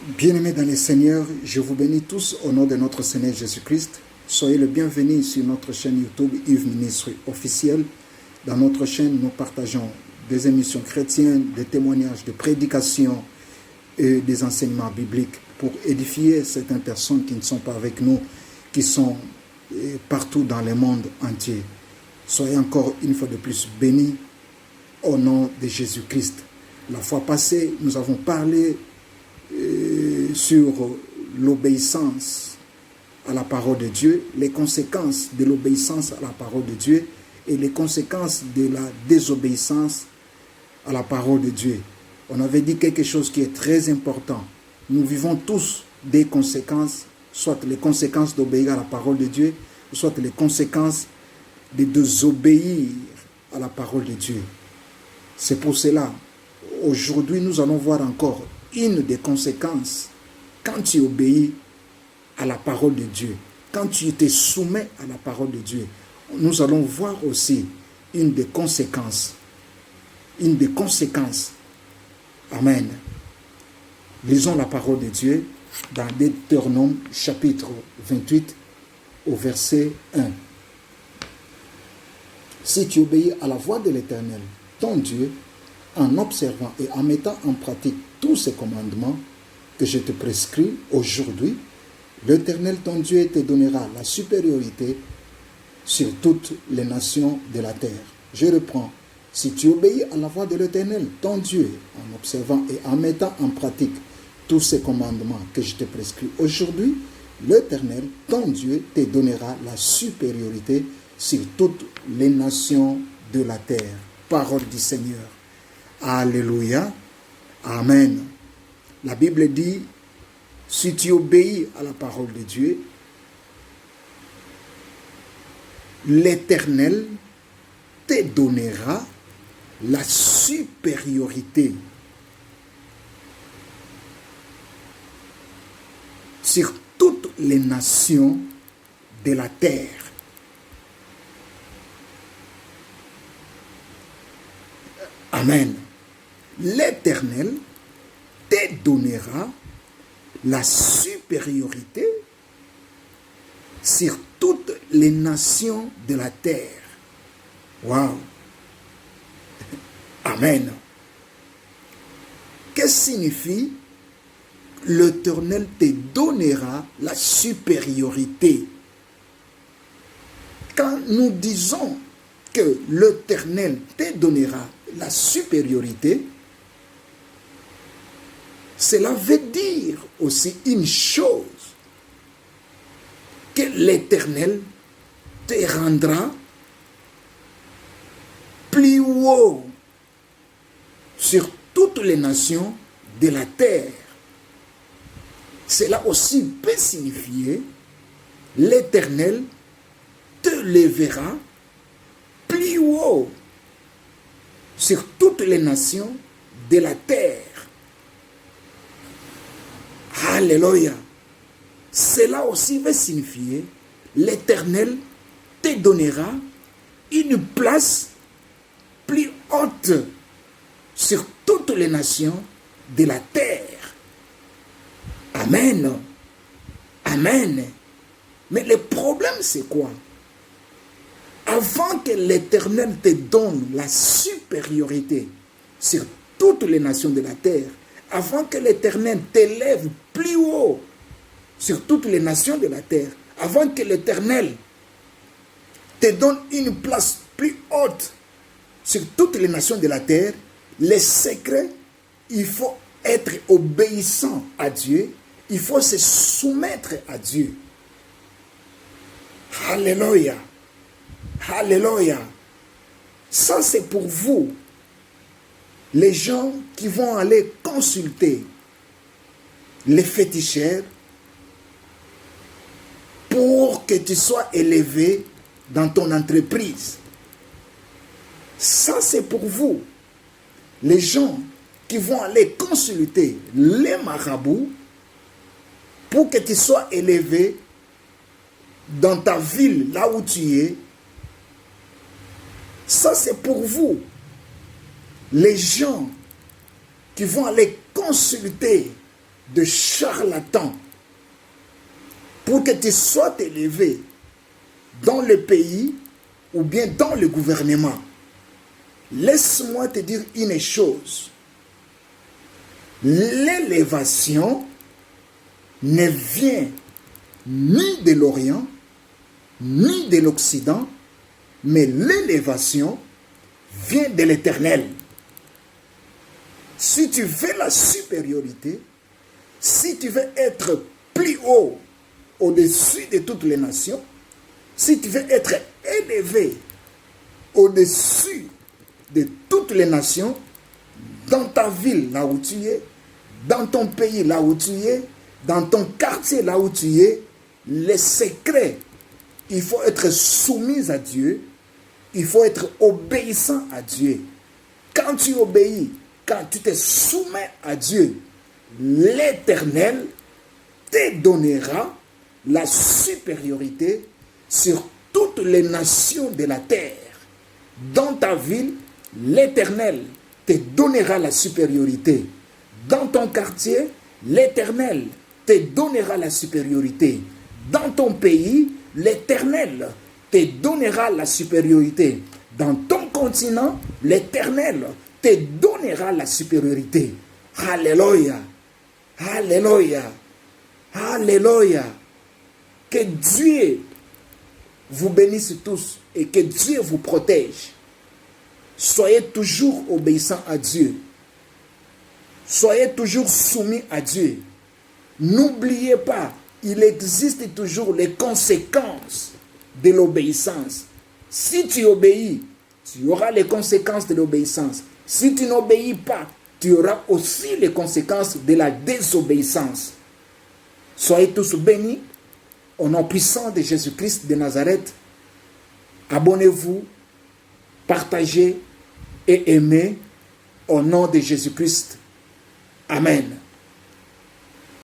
Bien-aimés dans le Seigneur, je vous bénis tous au nom de notre Seigneur Jésus-Christ. Soyez le bienvenu sur notre chaîne YouTube Yves Ministry officielle. Dans notre chaîne, nous partageons des émissions chrétiennes, des témoignages, des prédications et des enseignements bibliques pour édifier certaines personnes qui ne sont pas avec nous, qui sont partout dans le monde entier. Soyez encore une fois de plus bénis au nom de Jésus-Christ. La fois passée, nous avons parlé sur l'obéissance à la parole de Dieu, les conséquences de l'obéissance à la parole de Dieu et les conséquences de la désobéissance à la parole de Dieu. On avait dit quelque chose qui est très important. Nous vivons tous des conséquences, soit les conséquences d'obéir à la parole de Dieu, soit les conséquences de désobéir à la parole de Dieu. C'est pour cela, aujourd'hui, nous allons voir encore une des conséquences quand tu obéis à la parole de Dieu, quand tu te soumets à la parole de Dieu. Nous allons voir aussi une des conséquences. Une des conséquences. Amen. Lisons la parole de Dieu dans Deutéronome chapitre 28 au verset 1. Si tu obéis à la voix de l'Éternel, ton Dieu, en observant et en mettant en pratique tous ces commandements que je te prescris aujourd'hui, l'Éternel ton Dieu te donnera la supériorité sur toutes les nations de la terre. Je reprends. Si tu obéis à la voix de l'Éternel ton Dieu, en observant et en mettant en pratique tous ces commandements que je te prescris aujourd'hui, l'Éternel ton Dieu te donnera la supériorité sur toutes les nations de la terre. Parole du Seigneur. Alléluia. Amen. La Bible dit, si tu obéis à la parole de Dieu, l'Éternel te donnera la supériorité sur toutes les nations de la terre. Amen. L'Éternel te donnera la supériorité sur toutes les nations de la terre. Waouh! Amen. Qu'est-ce que signifie l'Éternel te donnera la supériorité? Quand nous disons que l'Éternel te donnera la supériorité, cela veut dire aussi une chose, que l'Éternel te rendra plus haut sur toutes les nations de la terre. Cela aussi peut signifier l'Éternel te lèvera plus haut sur toutes les nations de la terre. Alléluia. Cela aussi veut signifier l'Éternel te donnera une place plus haute sur toutes les nations de la terre. Amen. Amen. Mais le problème, c'est quoi? Avant que l'Éternel te donne la supériorité sur toutes les nations de la terre, avant que l'Éternel t'élève plus haut sur toutes les nations de la terre, avant que l'Éternel te donne une place plus haute sur toutes les nations de la terre, les secrets, il faut être obéissant à Dieu, il faut se soumettre à Dieu. Alléluia. Alléluia. Ça, c'est pour vous, les gens qui vont aller consulter les féticheurs pour que tu sois élevé dans ton entreprise. Ça, c'est pour vous, les gens qui vont aller consulter les marabouts pour que tu sois élevé dans ta ville, là où tu es. Ça, c'est pour vous, les gens qui vont aller consulter de charlatans pour que tu sois élevé dans le pays ou bien dans le gouvernement. Laisse-moi te dire une chose. L'élévation ne vient ni de l'Orient, ni de l'Occident, mais l'élévation vient de l'Éternel. Si tu veux la supériorité, si tu veux être plus haut, au-dessus de toutes les nations, si tu veux être élevé au-dessus de toutes les nations, dans ta ville là où tu es, dans ton pays là où tu es, dans ton quartier là où tu es, les secrets, il faut être soumis à Dieu, il faut être obéissant à Dieu. Quand tu obéis, quand tu te soumets à Dieu, l'Éternel te donnera la supériorité sur toutes les nations de la terre. Dans ta ville, l'Éternel te donnera la supériorité. Dans ton quartier, l'Éternel te donnera la supériorité. Dans ton pays, l'Éternel te donnera la supériorité. Dans ton continent, l'Éternel te donnera la supériorité. Alléluia. Alléluia. Alléluia. Que Dieu vous bénisse tous et que Dieu vous protège. Soyez toujours obéissants à Dieu. Soyez toujours soumis à Dieu. N'oubliez pas, il existe toujours les conséquences de l'obéissance. Si tu obéis, tu auras les conséquences de l'obéissance. Si tu n'obéis pas, tu auras aussi les conséquences de la désobéissance. Soyez tous bénis au nom puissant de Jésus-Christ de Nazareth. Abonnez-vous, partagez et aimez au nom de Jésus-Christ. Amen.